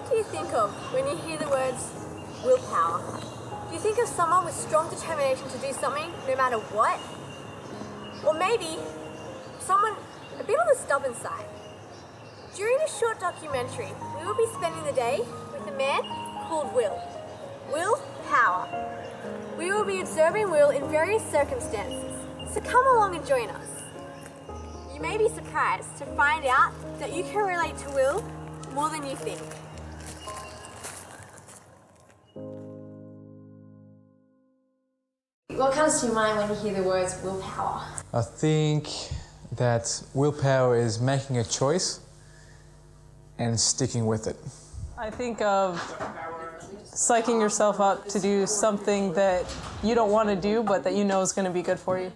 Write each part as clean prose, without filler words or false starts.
do you think of when you hear the words willpower? Do you think of someone with strong determination to do something no matter what? Or maybe someone a bit on the stubborn side? During this short documentary, we will be spending the day with a man called Will. Will Power. We will be observing Will in various circumstances, so come along and join us. You may be surprised to find out that you can relate to Will more than you think. What comes to your mind when you hear the words willpower? I think that willpower is making a choice and sticking with it. I think of psyching yourself up to do something that you don't want to do, but that you know is going to be good for you.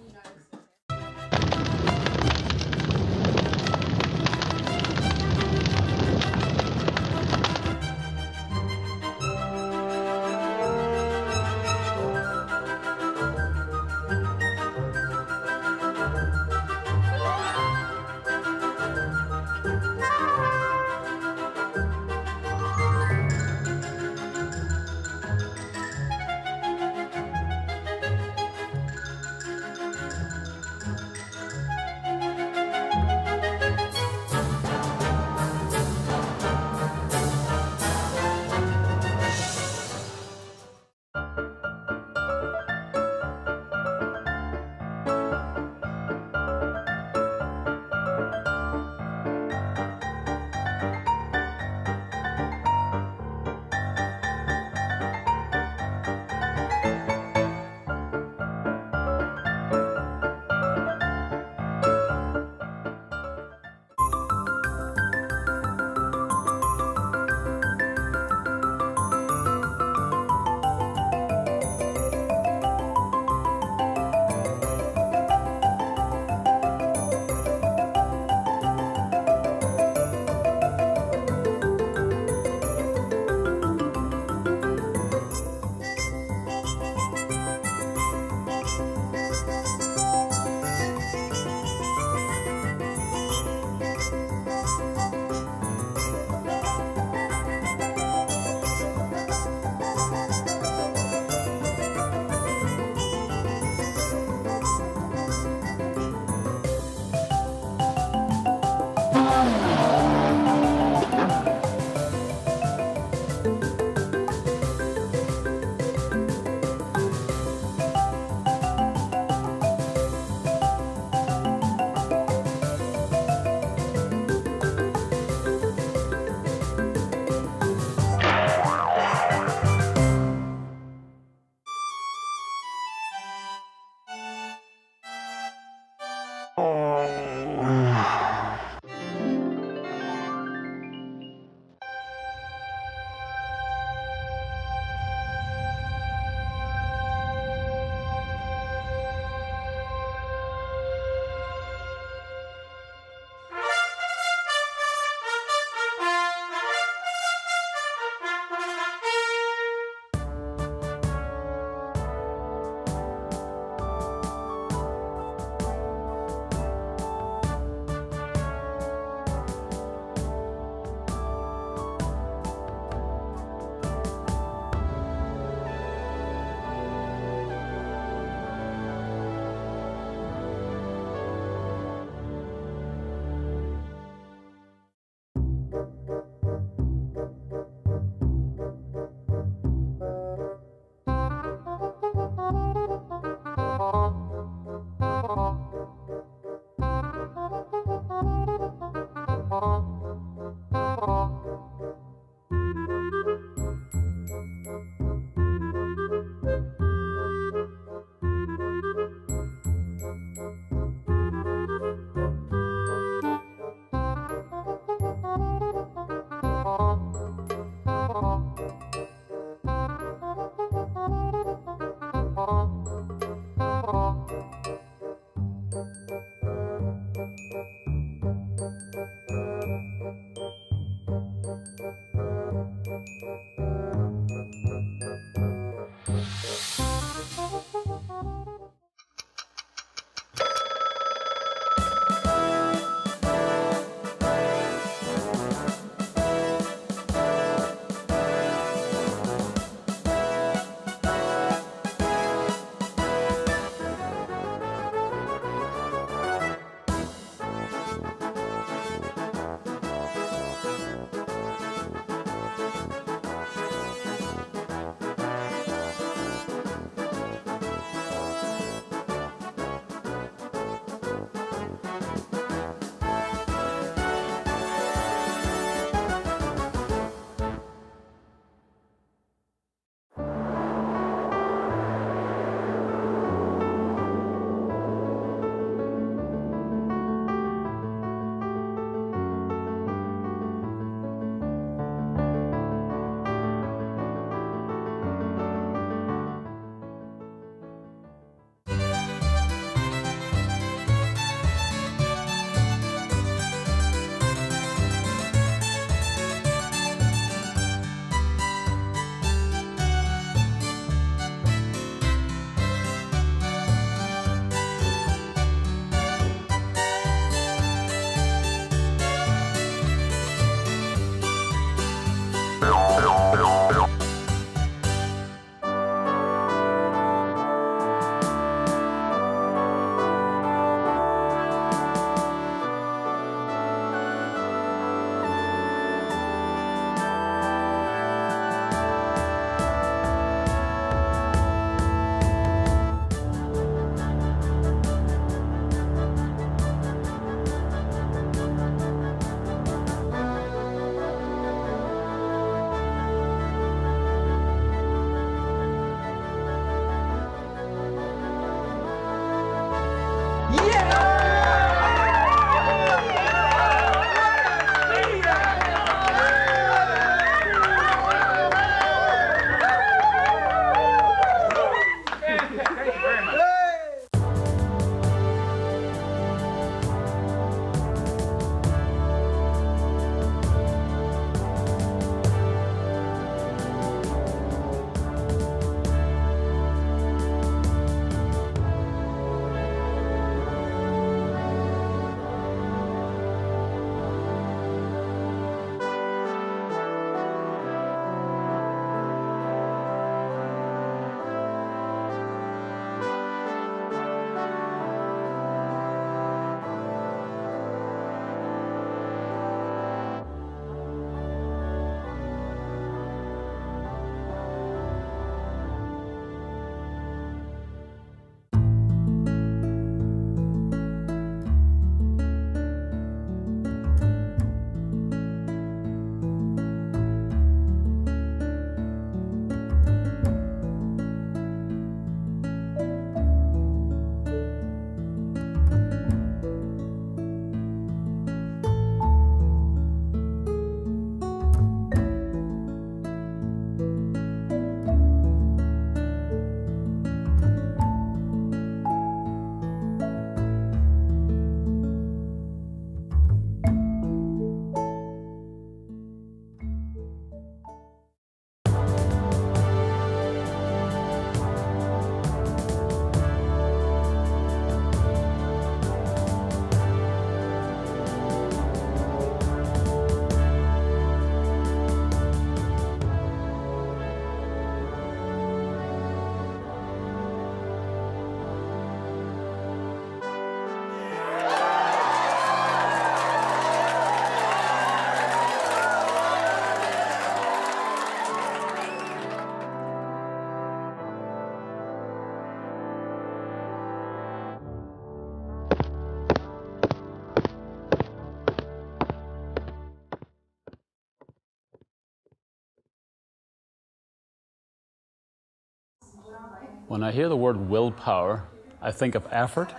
When I hear the word willpower, I think of effort,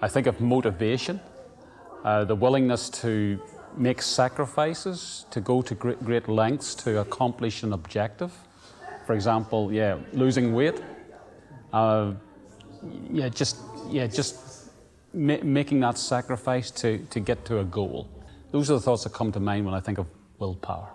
I think of motivation, the willingness to make sacrifices, to go to great lengths to accomplish an objective. For example, losing weight, making that sacrifice to get to a goal. Those are the thoughts that come to mind when I think of willpower.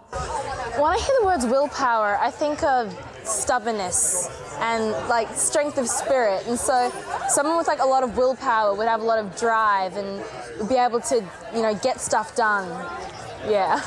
When I hear the words willpower, I think of stubbornness and like strength of spirit. And so someone with like a lot of willpower would have a lot of drive and would be able to, get stuff done. Yeah.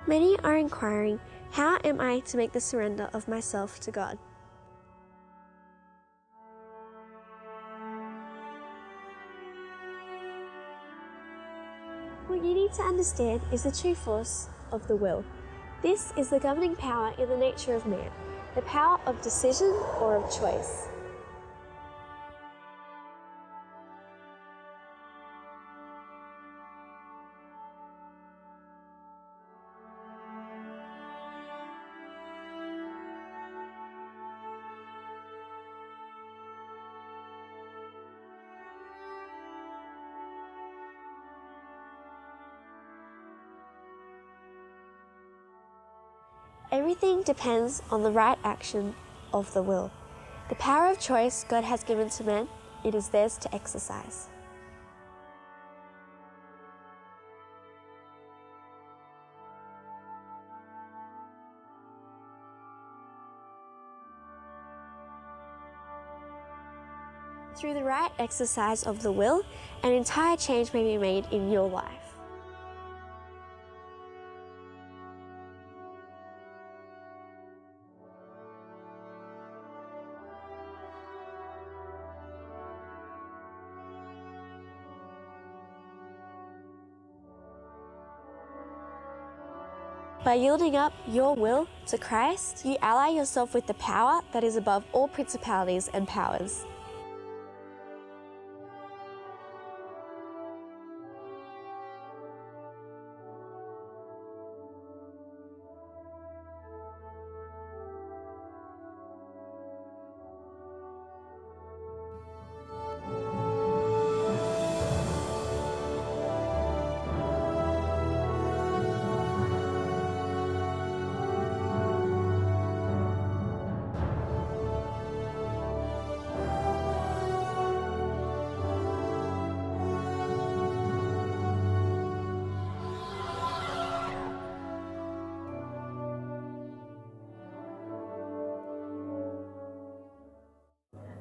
Many are inquiring, how am I to make the surrender of myself to God? understand is the true force of the will. This is the governing power in the nature of man, the power of decision or of choice. Everything depends on the right action of the will. The power of choice God has given to men, it is theirs to exercise. Through the right exercise of the will, an entire change may be made in your life. By yielding up your will to Christ, you ally yourself with the power that is above all principalities and powers.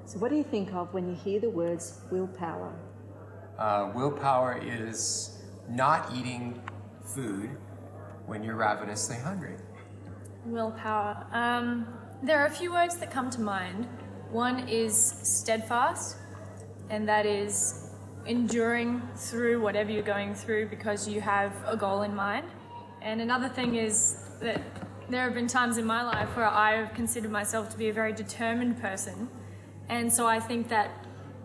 So what do you think of when you hear the words willpower? Willpower is not eating food when you're ravenously hungry. Willpower. There are a few words that come to mind. One is steadfast, and that is enduring through whatever you're going through because you have a goal in mind. And another thing is that there have been times in my life where I've considered myself to be a very determined person. And so I think that,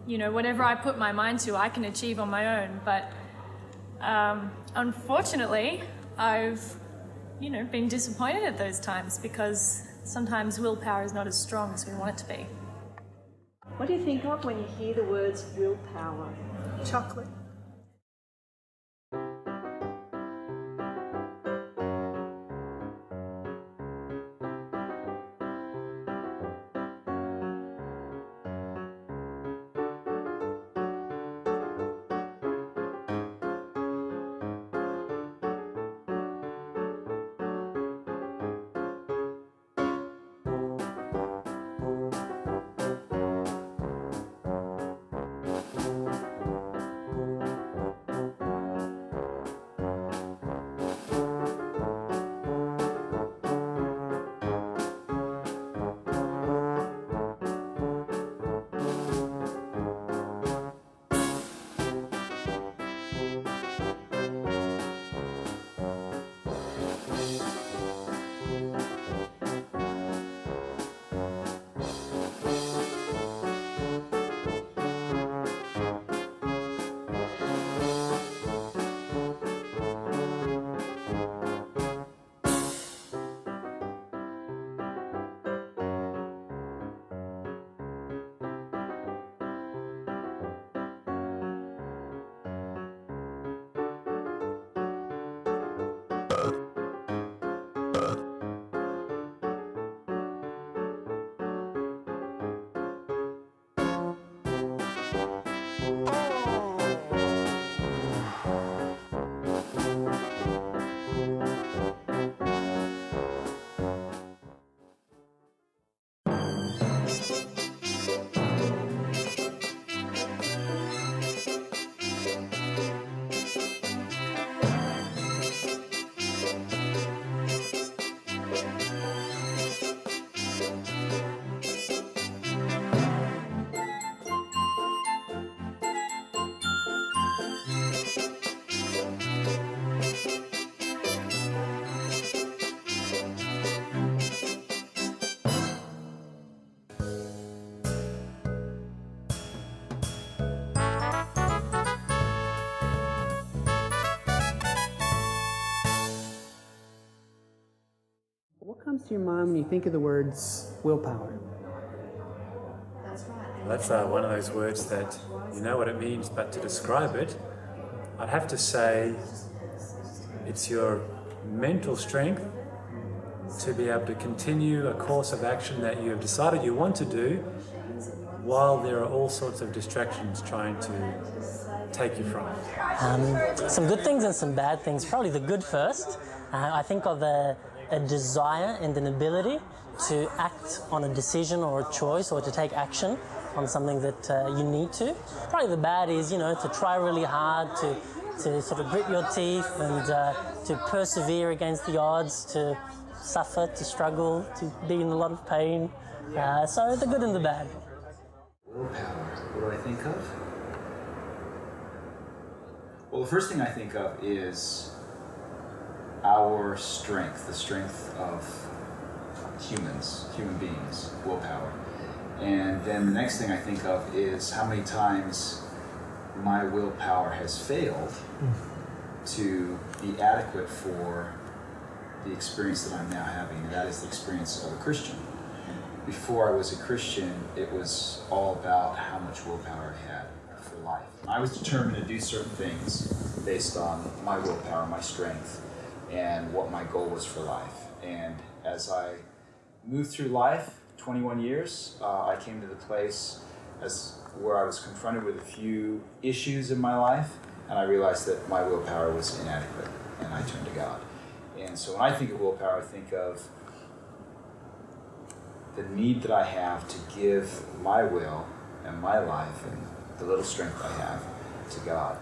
whatever I put my mind to, I can achieve on my own. But unfortunately, I've, been disappointed at those times because sometimes willpower is not as strong as we want it to be. What do you think of when you hear the words willpower? Chocolate. What comes to your mind when you think of the words willpower? That's one of those words that you know what it means, but to describe it, I'd have to say it's your mental strength to be able to continue a course of action that you have decided you want to do while there are all sorts of distractions trying to take you from it. Some good things and some bad things. Probably the good first. I think of a desire and an ability to act on a decision or a choice or to take action on something that you need to. Probably the bad is, to try really hard, to sort of grit your teeth and to persevere against the odds, to suffer, to struggle, to be in a lot of pain. So the good and the bad. Willpower, what do I think of? Well, the first thing I think of is our strength, the strength of human beings, willpower. And then the next thing I think of is how many times my willpower has failed to be adequate for the experience that I'm now having, and that is the experience of a Christian. Before I was a Christian, it was all about how much willpower I had for life. I was determined to do certain things based on my willpower, my strength, and what my goal was for life. And as I moved through life, 21 years, I came to the place where I was confronted with a few issues in my life, and I realized that my willpower was inadequate, and I turned to God. And so when I think of willpower, I think of the need that I have to give my will and my life and the little strength I have to God.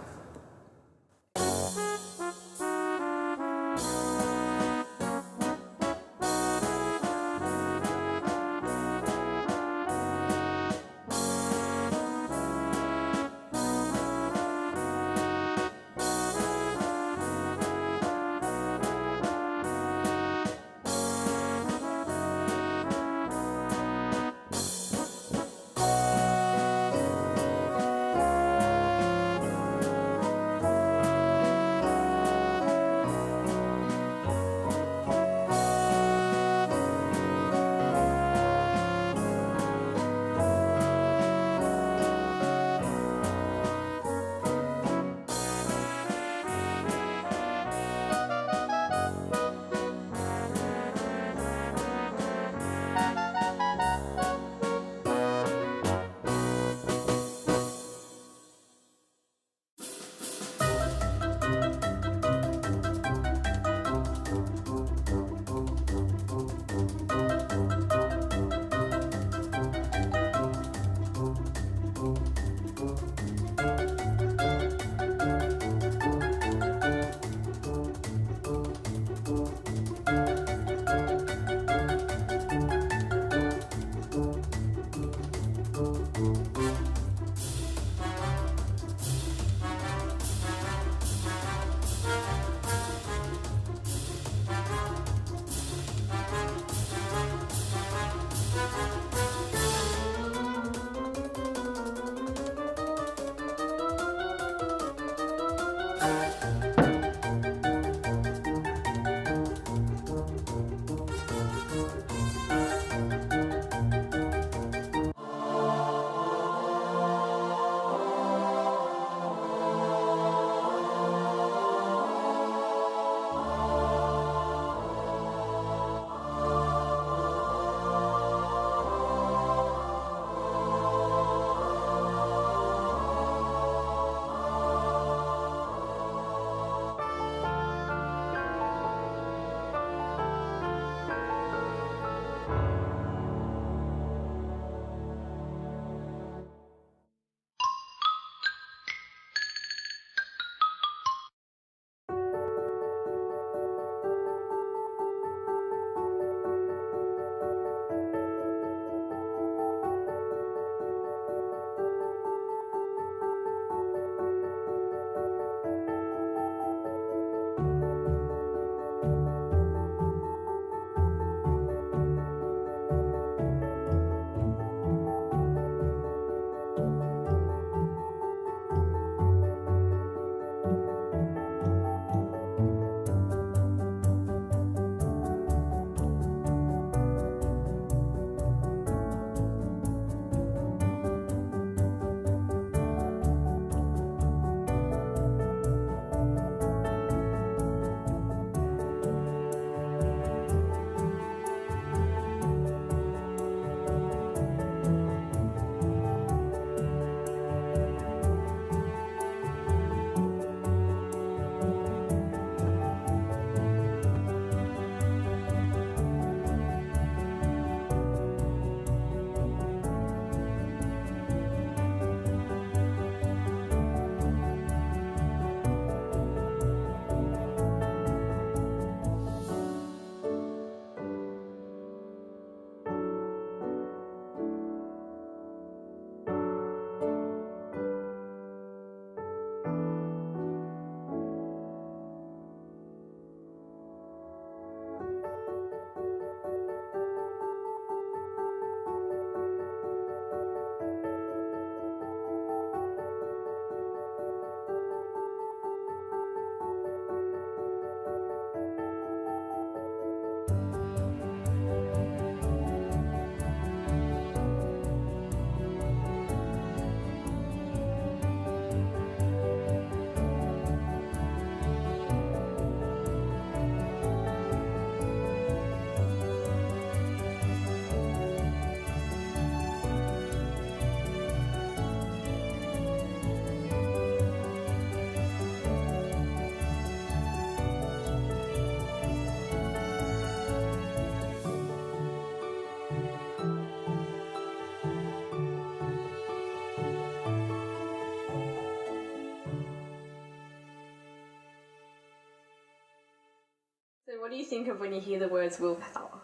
So what do you think of when you hear the words willpower?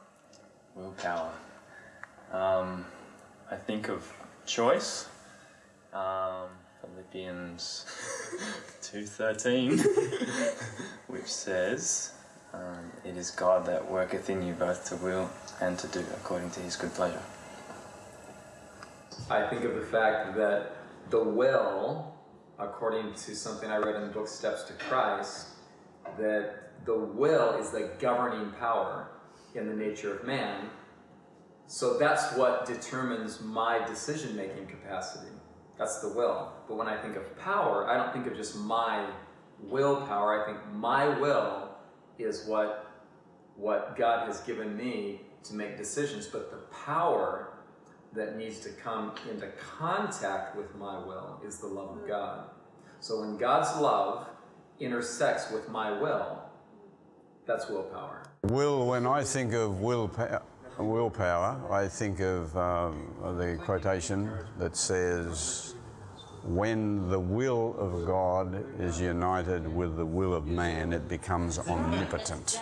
Willpower. I think of choice. Philippians 2:13, which says, "It is God that worketh in you both to will and to do according to His good pleasure." I think of the fact that the will, according to something I read in the book Steps to Christ, that the will is the governing power in the nature of man. So that's what determines my decision-making capacity. That's the will. But when I think of power, I don't think of just my willpower. I think my will is what God has given me to make decisions. But the power that needs to come into contact with my will is the love of God. So when God's love intersects with my will, that's willpower. When I think of willpower, I think of the quotation that says, when the will of God is united with the will of man, it becomes omnipotent.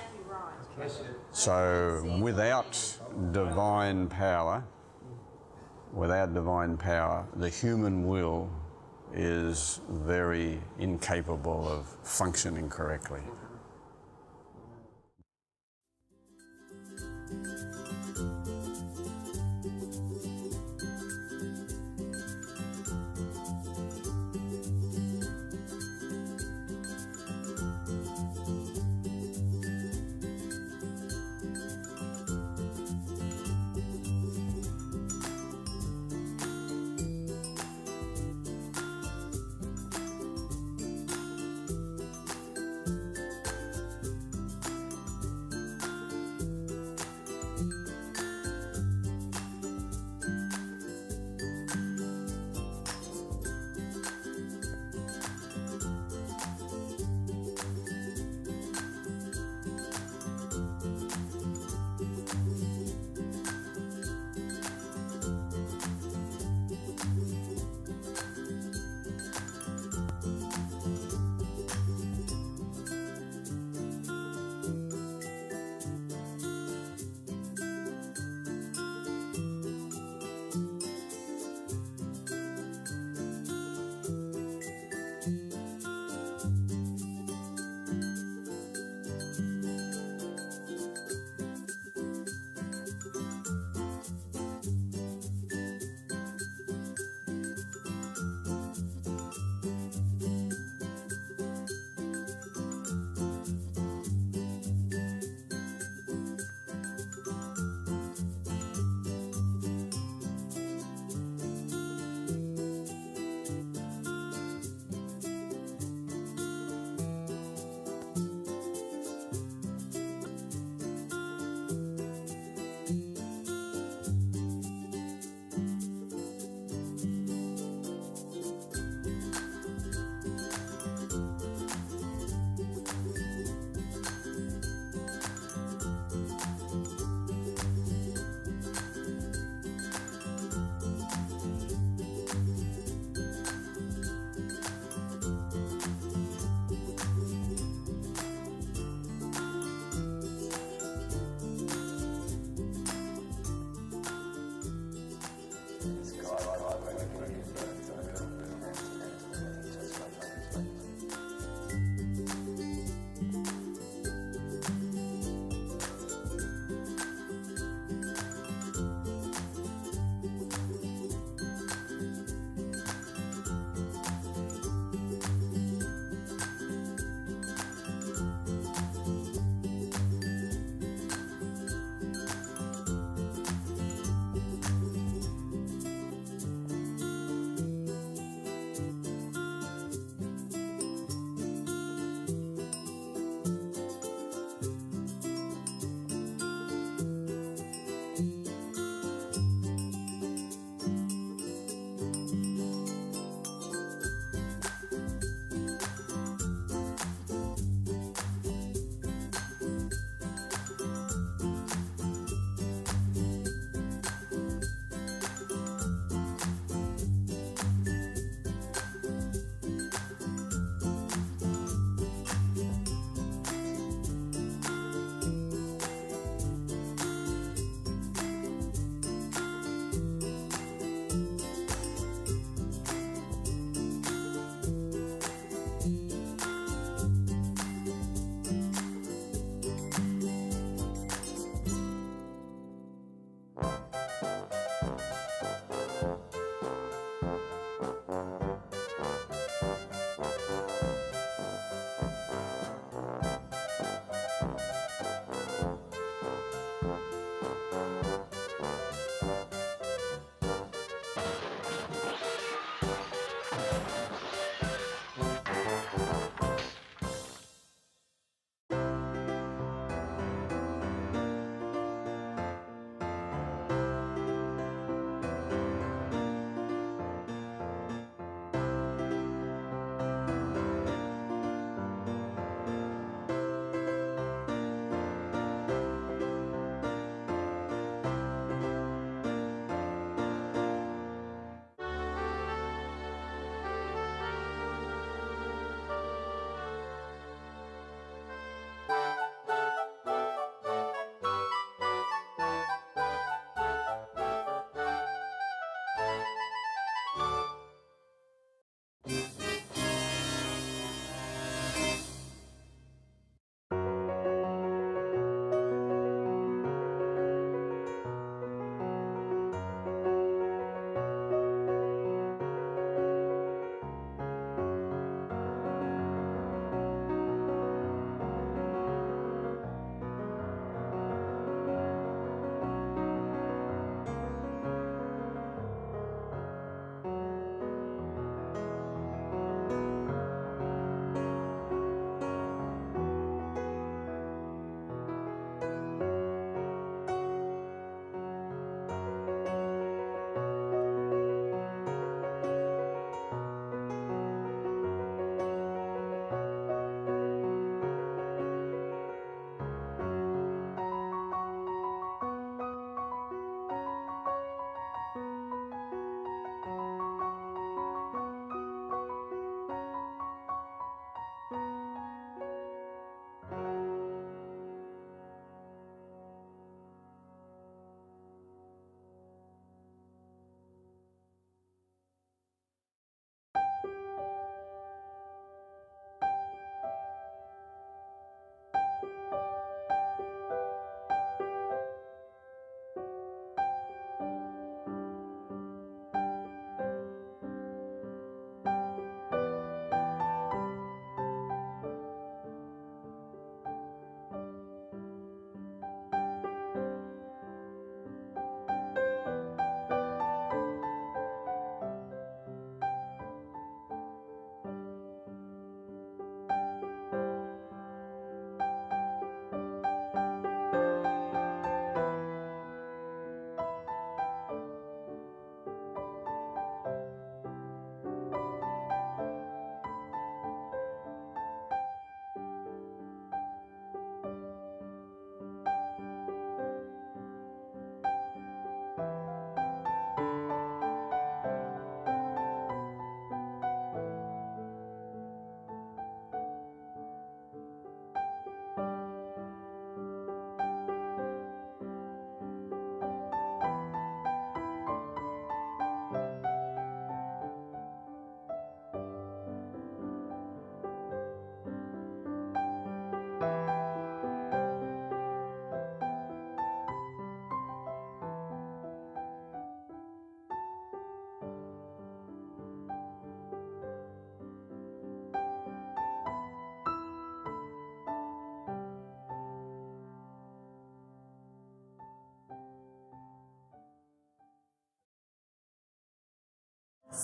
So without divine power, the human will is very incapable of functioning correctly.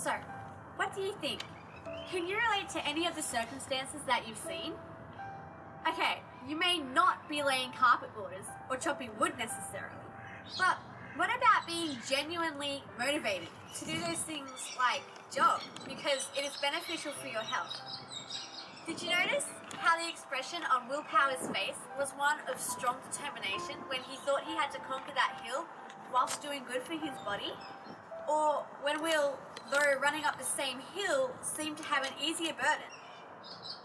So, what do you think? Can you relate to any of the circumstances that you've seen? Okay, you may not be laying carpet borders or chopping wood necessarily, but what about being genuinely motivated to do those things like jog because it is beneficial for your health? Did you notice how the expression on Will Power's face was one of strong determination when he thought he had to conquer that hill whilst doing good for his body? Or when Will, though running up the same hill, seemed to have an easier burden?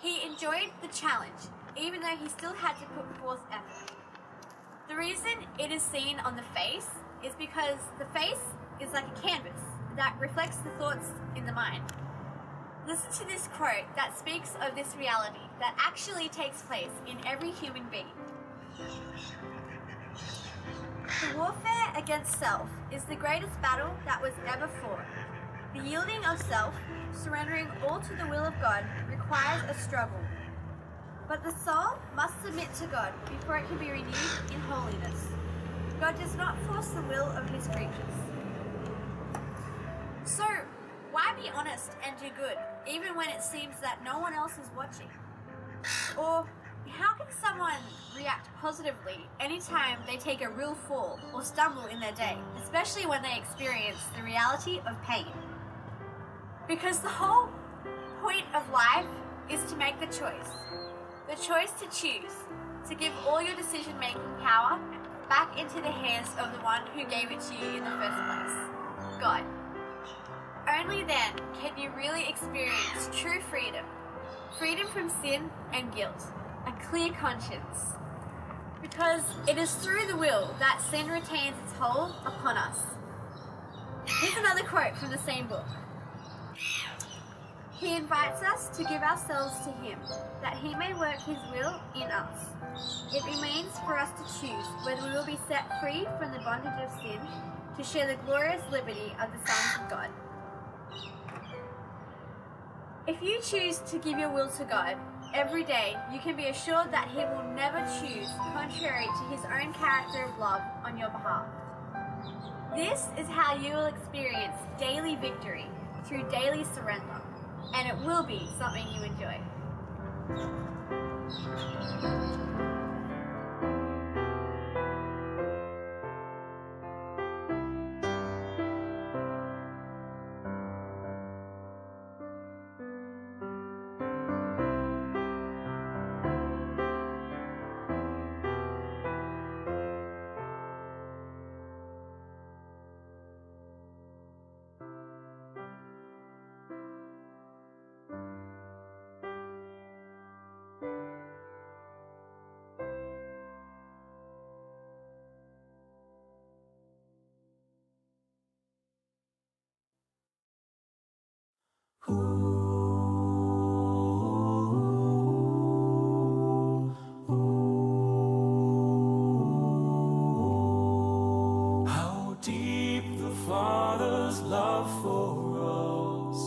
He enjoyed the challenge, even though he still had to put forth effort. The reason it is seen on the face is because the face is like a canvas that reflects the thoughts in the mind. Listen to this quote that speaks of this reality that actually takes place in every human being. The warfare against self is the greatest battle that was ever fought. The yielding of self, surrendering all to the will of God, requires a struggle. But the soul must submit to God before it can be renewed in holiness. God does not force the will of his creatures. So, why be honest and do good, even when it seems that no one else is watching? Or how can someone react positively anytime they take a real fall or stumble in their day, especially when they experience the reality of pain? Because the whole point of life is to make the choice. The choice to choose, to give all your decision-making power back into the hands of the one who gave it to you in the first place, God. Only then can you really experience true freedom. Freedom from sin and guilt. A clear conscience. Because it is through the will that sin retains its hold upon us. Here's another quote from the same book. He invites us to give ourselves to him, that he may work his will in us. It remains for us to choose whether we will be set free from the bondage of sin to share the glorious liberty of the sons of God. If you choose to give your will to God every day, you can be assured that he will never choose contrary to his own character of love on your behalf. This is how you will experience daily victory through daily surrender, and it will be something you enjoy. How deep the Father's love for us,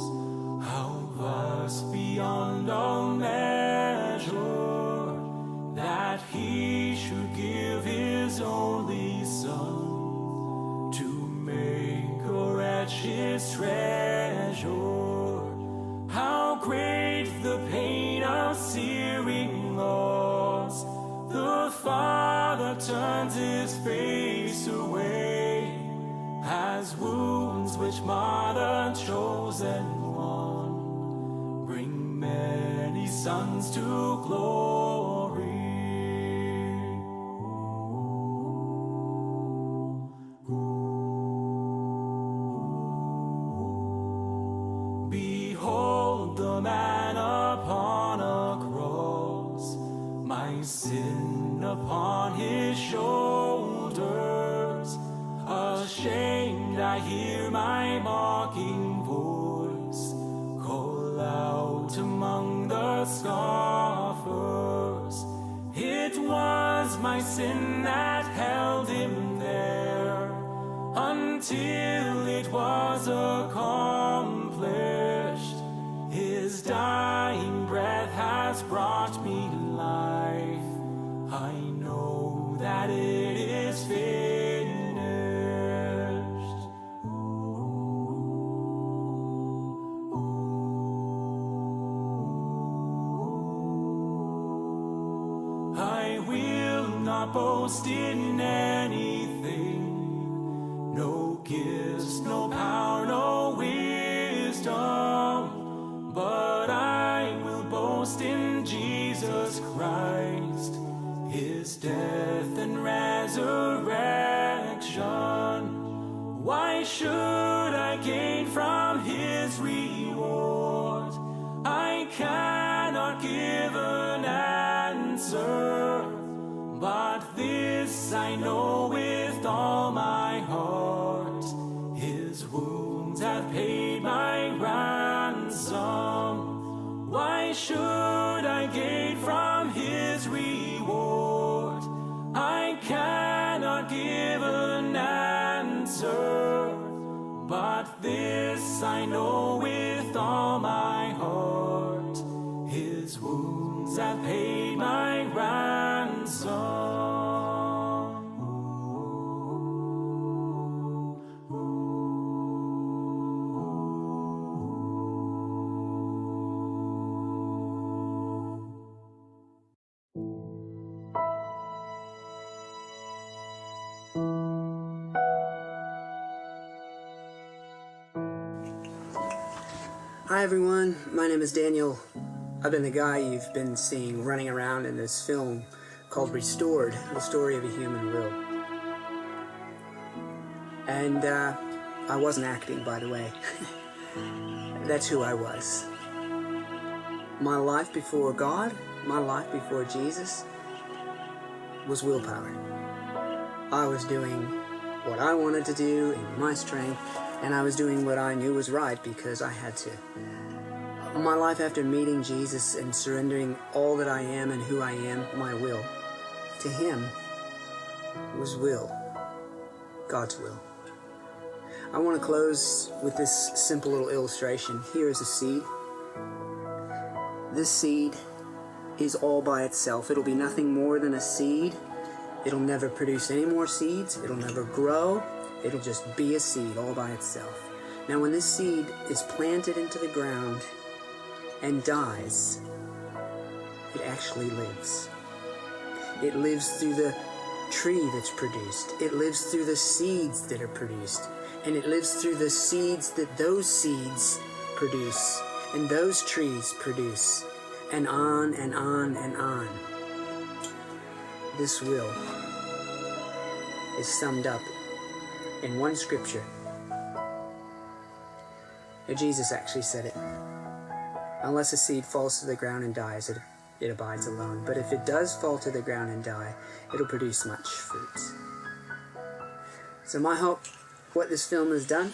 how vast beyond all measure, that he should give his only Son to make a wretch his treasure. How great the pain of searing loss, the Father turns his face away, as wounds which mar the chosen one bring many sons to glory. Behold the man upon a cross, my sin upon his shoulders. Ashamed, I hear my mocking voice call out among the scoffers. It was my sin that held him there until it was accomplished. His dying breath has brought me life. I know that it is finished. not boast in anything, no gifts, no power, no wisdom, but I will boast in Jesus Christ, his death and resurrection. Why should I gain from his reward? I cannot give an answer, but this I know with all my heart, his wounds have paid my ransom. Why should I gain from his reward? I cannot give an answer, but this I know with all my heart, his wounds have paid my ransom. Hi everyone, my name is Daniel. I've been the guy you've been seeing running around in this film called Restored, the story of a human will. And I wasn't acting, by the way. That's who I was. My life before God, my life before Jesus, was willpower. I was doing what I wanted to do in my strength, and I was doing what I knew was right because I had to. My life after meeting Jesus and surrendering all that I am and who I am, my will, to him was will, God's will. I want to close with this simple little illustration. Here is a seed. This seed is all by itself. It'll be nothing more than a seed. It'll never produce any more seeds. It'll never grow. It'll just be a seed all by itself. Now, when this seed is planted into the ground and dies, it actually lives. It lives through the tree that's produced. It lives through the seeds that are produced. And it lives through the seeds that those seeds produce. And those trees produce. And on and on and on. This will is summed up in one scripture. Jesus actually said it. Unless a seed falls to the ground and dies, it abides alone. But if it does fall to the ground and die, it'll produce much fruit. So my hope, what this film has done,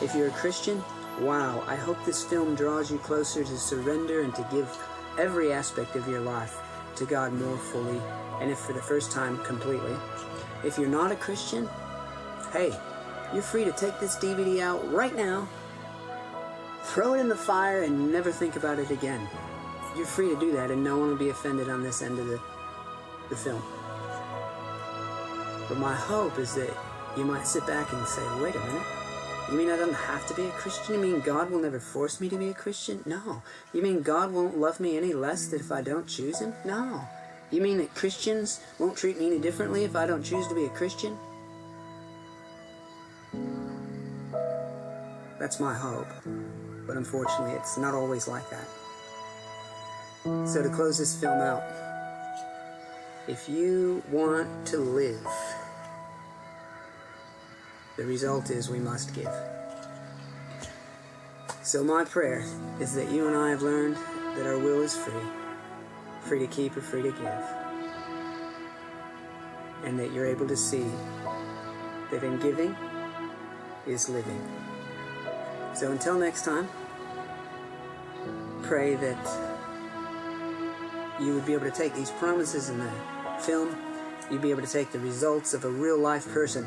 if you're a Christian, wow, I hope this film draws you closer to surrender and to give every aspect of your life to God more fully, and if for the first time, completely. If you're not a Christian, hey, you're free to take this DVD out right now, throw it in the fire, and never think about it again. You're free to do that, and no one will be offended on this end of the film. But my hope is that you might sit back and say, wait a minute, you mean I don't have to be a Christian? You mean God will never force me to be a Christian? No. You mean God won't love me any less than if I don't choose him? No. You mean that Christians won't treat me any differently if I don't choose to be a Christian? That's my hope. But unfortunately, it's not always like that. So to close this film out, if you want to live, the result is we must give. So my prayer is that you and I have learned that our will is free to keep or free to give, and that you're able to see that in giving is living. So until next time, pray that you would be able to take these promises in the film, you'd be able to take the results of a real life person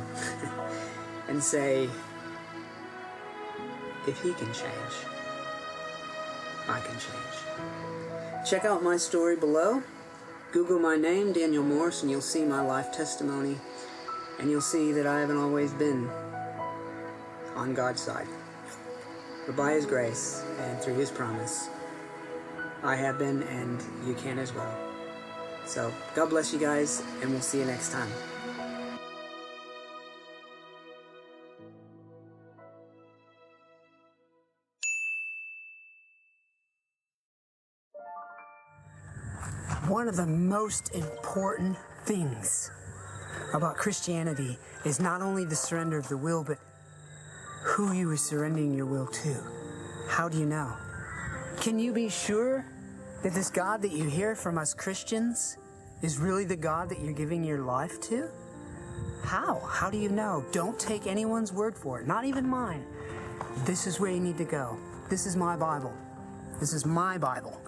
and say, if he can change, I can change. Check out my story below. Google my name, Daniel Morse, and you'll see my life testimony, and you'll see that I haven't always been on God's side. But by his grace and through his promise, I have been, and you can as well. So God bless you guys, and we'll see you next time. One of the most important things about Christianity is not only the surrender of the will, but who you are surrendering your will to. How do you know? Can you be sure that this God that you hear from us Christians is really the God that you're giving your life to? How? How do you know? Don't take anyone's word for it, not even mine. This is where you need to go. This is my Bible. This is my Bible.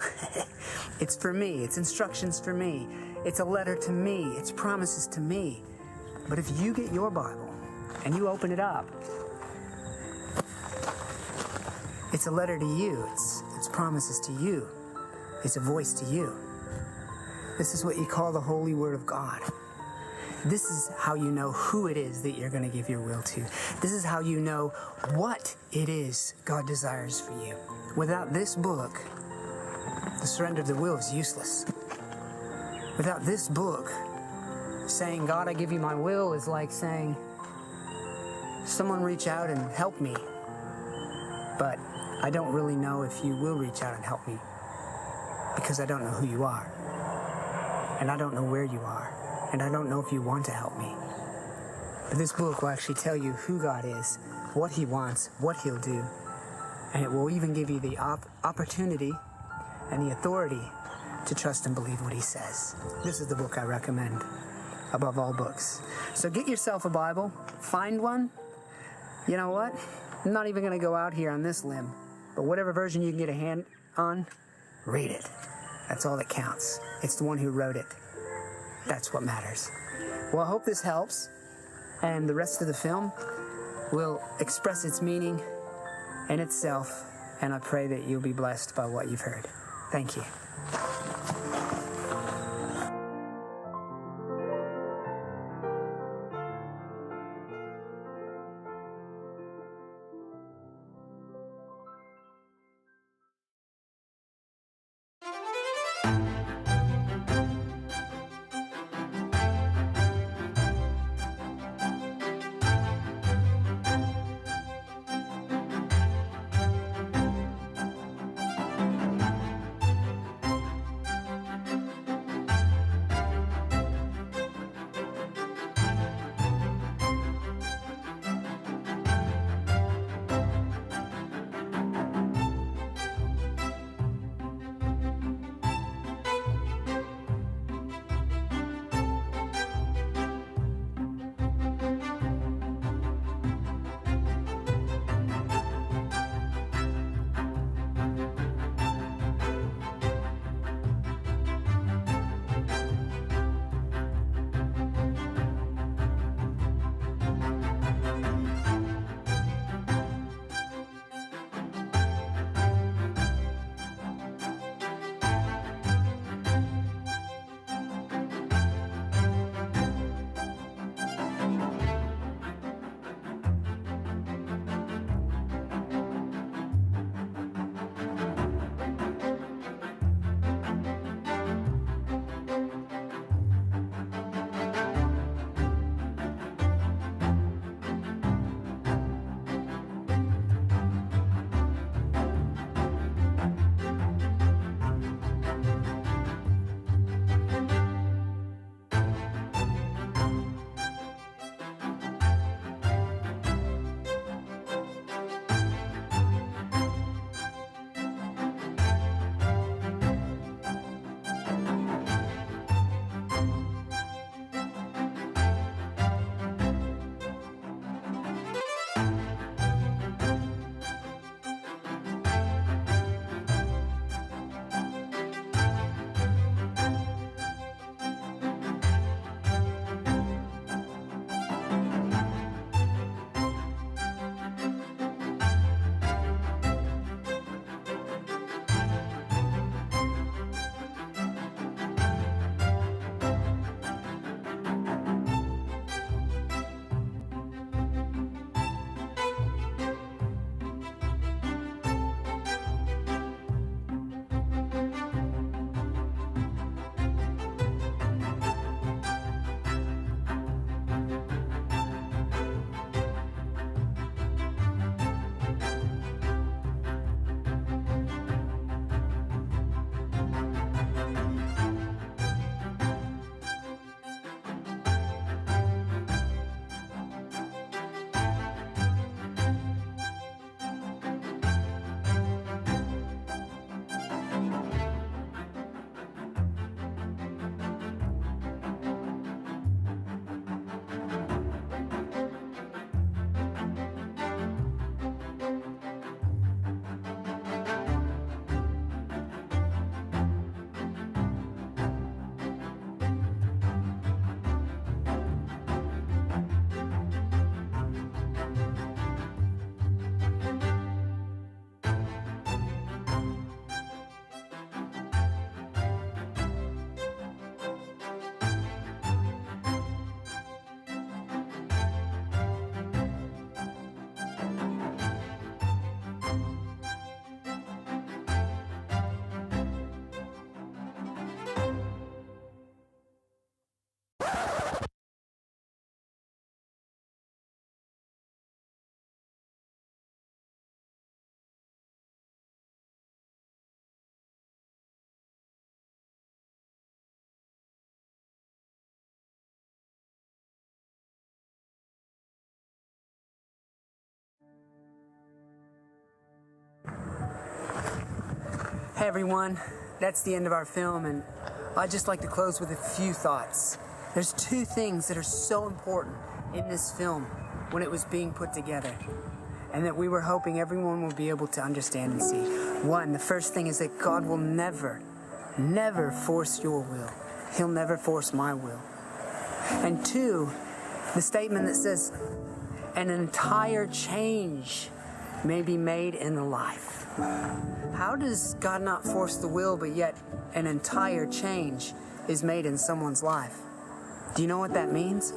It's for me. It's instructions for me. It's a letter to me. It's promises to me. But if you get your Bible and you open it up, it's a letter to you. It's promises to you. It's a voice to you. This is what you call the Holy Word of God. This is how you know who it is that you're going to give your will to. This is how you know what it is God desires for you. Without this book, the surrender of the will is useless. Without this book, saying, God, I give you my will, is like saying, someone reach out and help me. But I don't really know if you will reach out and help me, because I don't know who you are. And I don't know where you are. And I don't know if you want to help me. But this book will actually tell you who God is, what He wants, what He'll do. And it will even give you the opportunity and the authority to trust and believe what He says. This is the book I recommend above all books. So get yourself a Bible, find one. You know what? I'm not even going to go out here on this limb, but whatever version you can get a hand on, read it. That's all that counts. It's the one who wrote it. That's what matters. Well, I hope this helps, and the rest of the film will express its meaning in itself, and I pray that you'll be blessed by what you've heard. Thank you. Hey everyone, that's the end of our film, and I'd just like to close with a few thoughts. There's two things that are so important in this film when it was being put together, and that we were hoping everyone will be able to understand and see. One, the first thing is that God will never, never force your will. He'll never force my will. And two, the statement that says, an entire change may be made in the life. How does God not force the will, but yet an entire change is made in someone's life? Do you know what that means?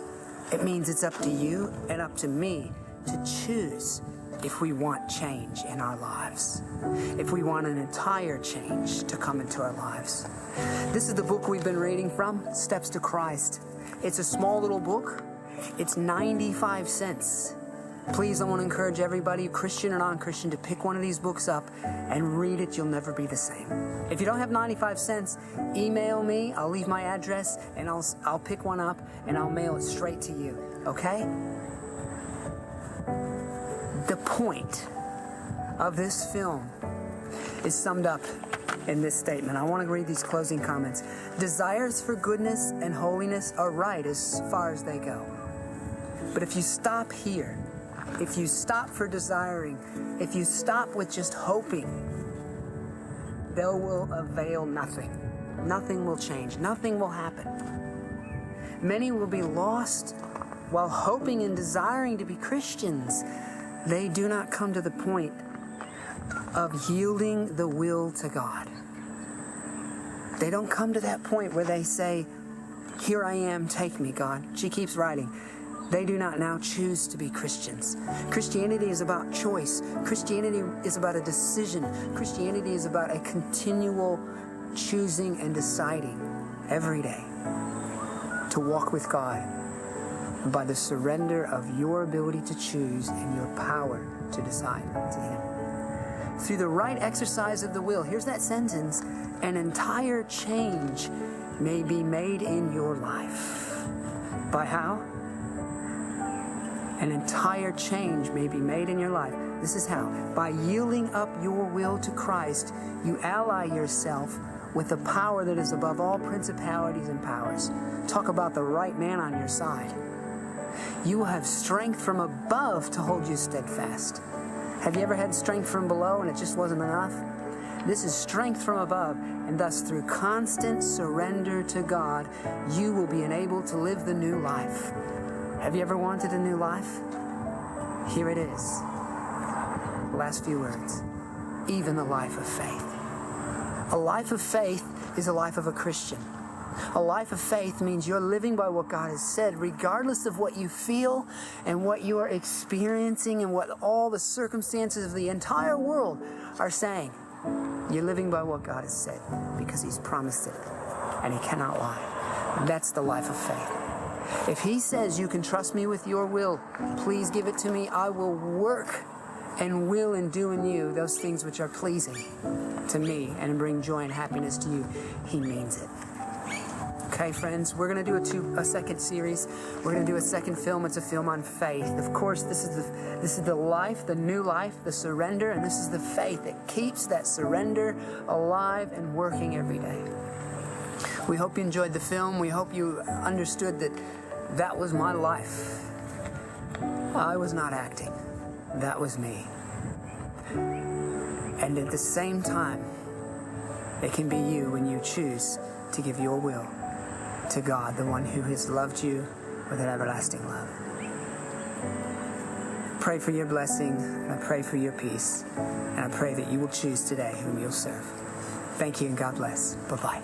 It means it's up to you and up to me to choose if we want change in our lives, if we want an entire change to come into our lives. This is the book we've been reading from, Steps to Christ. It's a small little book. It's 95 cents. Please, I want to encourage everybody, Christian or non-Christian, to pick one of these books up and read it. You'll never be the same. If you don't have 95 cents, email me. I'll leave my address, and I'll pick one up, and I'll mail it straight to you, okay? The point of this film is summed up in this statement. I want to read these closing comments. Desires for goodness and holiness are right as far as they go. But if you stop here, if you stop for desiring, if you stop with just hoping, they will avail nothing. Nothing will change. Nothing will happen. Many will be lost while hoping and desiring to be Christians. They do not come to the point of yielding the will to God. They don't come to that point where they say, here I am, take me, God. She keeps writing. They do not now choose to be Christians. Christianity is about choice. Christianity is about a decision. Christianity is about a continual choosing and deciding every day to walk with God by the surrender of your ability to choose and your power to decide to Him. Through the right exercise of the will, here's that sentence, an entire change may be made in your life. By how? An entire change may be made in your life. This is how. By yielding up your will to Christ, you ally yourself with the power that is above all principalities and powers. Talk about the right man on your side. You will have strength from above to hold you steadfast. Have you ever had strength from below and it just wasn't enough? This is strength from above, and thus through constant surrender to God, you will be enabled to live the new life. Have you ever wanted a new life? Here it is. Last few words. Even the life of faith. A life of faith is a life of a Christian. A life of faith means you're living by what God has said, regardless of what you feel and what you are experiencing and what all the circumstances of the entire world are saying. You're living by what God has said because He's promised it, and He cannot lie. That's the life of faith. If He says you can trust me with your will, please give it to me. I will work and will and do in you those things which are pleasing to me and bring joy and happiness to you. He means it. Okay, friends, we're going to do a second series. We're going to do a second film. It's a film on faith. Of course, this is the life, the new life, the surrender, and this is the faith that keeps that surrender alive and working every day. We hope you enjoyed the film. We hope you understood that that was my life. I was not acting. That was me. And at the same time, it can be you when you choose to give your will to God, the one who has loved you with an everlasting love. Pray for your blessing, and I pray for your peace, and I pray that you will choose today whom you'll serve. Thank you, and God bless. Bye-bye.